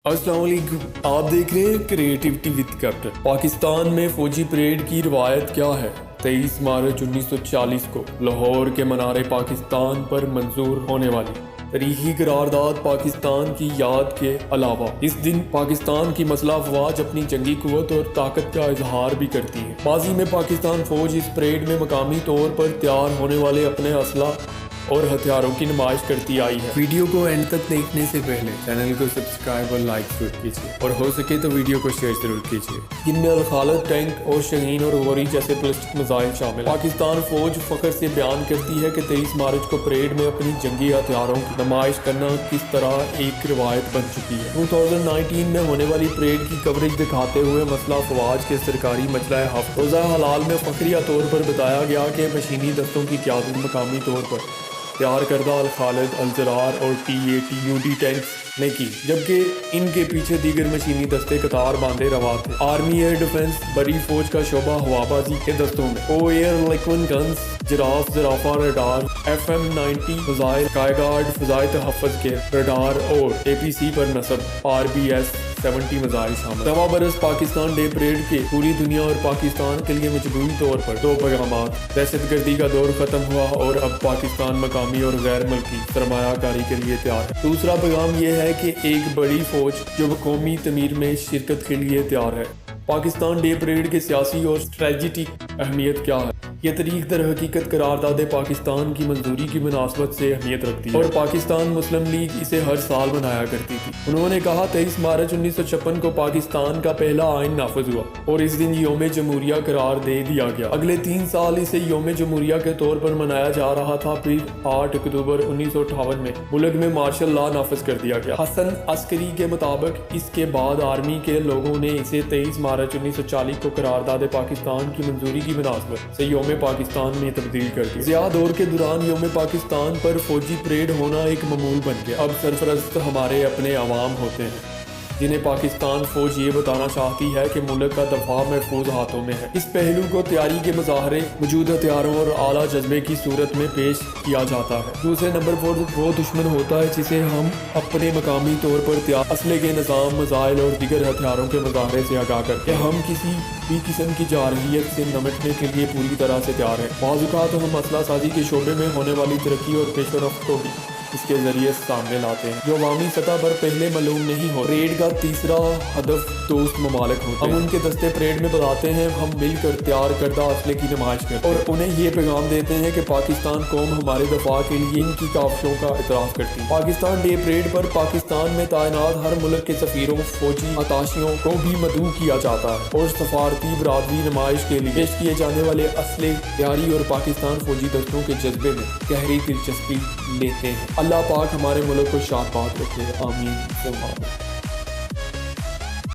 السلام علیکم، آپ دیکھ رہے ہیں کریٹیوٹی وتھ کیپٹن۔ پاکستان میں فوجی پریڈ کی روایت کیا ہے؟ 23 مارچ 1940 کو لاہور کے منارے پاکستان پر منظور ہونے والی تاریخی قرارداد پاکستان کی یاد کے علاوہ اس دن پاکستان کی مسلح افواج اپنی جنگی قوت اور طاقت کا اظہار بھی کرتی ہے۔ ماضی میں پاکستان فوج اس پریڈ میں مقامی طور پر تیار ہونے والے اپنے اسلحہ اور ہتھیاروں کی نمائش کرتی آئی ہے۔ ویڈیو کو اینڈ تک دیکھنے سے پہلے چینل کو سبسکرائب اور لائک ضرور کیجیے، اور ہو سکے تو ویڈیو کو شیئر ضرور کیجیے۔ جن میں الخالد ٹینک اور شاہین اور غوری جیسے بیلسٹک میزائل شامل ہیں۔ پاکستان فوج فخر سے بیان کرتی ہے کہ 23 مارچ کو پریڈ میں اپنی جنگی ہتھیاروں کی نمائش کرنا کس طرح ایک روایت بن چکی ہے۔ 2019 میں ہونے والی پریڈ کی کوریج دکھاتے ہوئے مسلح افواج کے سرکاری مجلہ ہفت روزہ حلال میں فخریہ طور پر بتایا گیا کہ مشینی دستوں کی قیادت مقامی طور پر تیار کردہ الخالد، الزرار اور TATUD ٹینکس نے کی، جبکہ ان کے پیچھے دیگر مشینی دستے قطار باندھے روا تھے۔ آرمی ایئر ڈیفنس بری فوج کا شعبہ ہوا بازی کے دستوں میں ایئر لیکون گنز، جراف زرافہ ریڈار، FM-90 فضائے سکائی فضائی تحفظ کے ریڈار اور APC پر نصب RBS-70 میزائل شامل۔ رواں برس پاکستان ڈے پریڈ کے پوری دنیا اور پاکستان کے لیے مجموعی طور پر 2 پیغامات۔ دہشت گردی کا دور ختم ہوا اور اب پاکستان مقامی اور غیر ملکی سرمایہ کاری کے لیے تیار ہے۔ دوسرا پیغام یہ ہے کہ ایک بڑی فوج جو قومی تعمیر میں شرکت کے لیے تیار ہے۔ پاکستان ڈے پریڈ کے سیاسی اور اسٹریٹجک اہمیت کیا ہے؟ یہ تاریخ در حقیقت قرارداد پاکستان کی منظوری کی مناسبت سے اہمیت رکھتی ہے، اور پاکستان مسلم لیگ اسے ہر سال منایا کرتی تھی۔ انہوں نے کہا 23 مارچ 1956 کو پاکستان کا پہلا آئین نافذ ہوا اور اس دن یوم جمہوریہ قرار دے دیا گیا۔ اگلے 3 سال اسے یوم جمہوریہ کے طور پر منایا جا رہا تھا۔ پھر 8 اکتوبر 1958 میں ملک میں مارشل لا نافذ کر دیا گیا۔ حسن عسکری کے مطابق اس کے بعد آرمی کے لوگوں نے اسے 23 مارچ 1940 کو قرارداد پاکستان کی منظوری کی مناسبت سے یوم پاکستان میں تبدیل کر دیا۔ ضیاء دور کے دوران یوم پاکستان پر فوجی پریڈ ہونا ایک معمول بن گیا۔ اب سرپرست ہمارے اپنے عوام ہوتے ہیں، جنہیں پاکستان فوج یہ بتانا چاہتی ہے کہ ملک کا دفاع محفوظ ہاتھوں میں ہے۔ اس پہلو کو تیاری کے مظاہرے، موجود ہتھیاروں اور اعلیٰ جذبے کی صورت میں پیش کیا جاتا ہے۔ دوسرے نمبر پر وہ دشمن ہوتا ہے جسے ہم اپنے مقامی طور پر تیار اسلحے کے نظام، میزائل اور دیگر ہتھیاروں کے مظاہرے سے آگاہ کرتے ہیں کہ ہم کسی بھی قسم کی جارحیت سے نمٹنے کے لیے پوری طرح سے تیار ہیں۔ بعض اوقات ہم اسلحہ سازی کے شعبے میں ہونے والی ترقی اور پیش رفت کو بھی اس کے ذریعے سامنے لاتے ہیں، جو عوامی سطح پر پہلے معلوم نہیں ہو۔ پریڈ کا تیسرا ہدف دوست ممالک ہوتے ہیں۔ ہم ان کے دستے پریڈ میں بتاتے ہیں، ہم مل کر تیار کردہ اسلحے کی نمائش کرتے ہیں اور انہیں یہ پیغام دیتے ہیں کہ پاکستان قوم ہمارے دفاع کے لیے ان کی کاوشوں کا اعتراف کرتی ہے۔ پاکستان ڈے پریڈ پر پاکستان میں تعینات ہر ملک کے سفیروں، فوجی اتاشیوں کو بھی مدعو کیا جاتا ہے اور سفارتی برادری نمائش کے لیے پیش کیے جانے والے اسلحے، تیاری اور پاکستان فوجی دستوں کے جذبے میں گہری دلچسپی لیتے ہیں۔ اللہ پاک ہمارے ملک کو شاد باد رکھے، آمین۔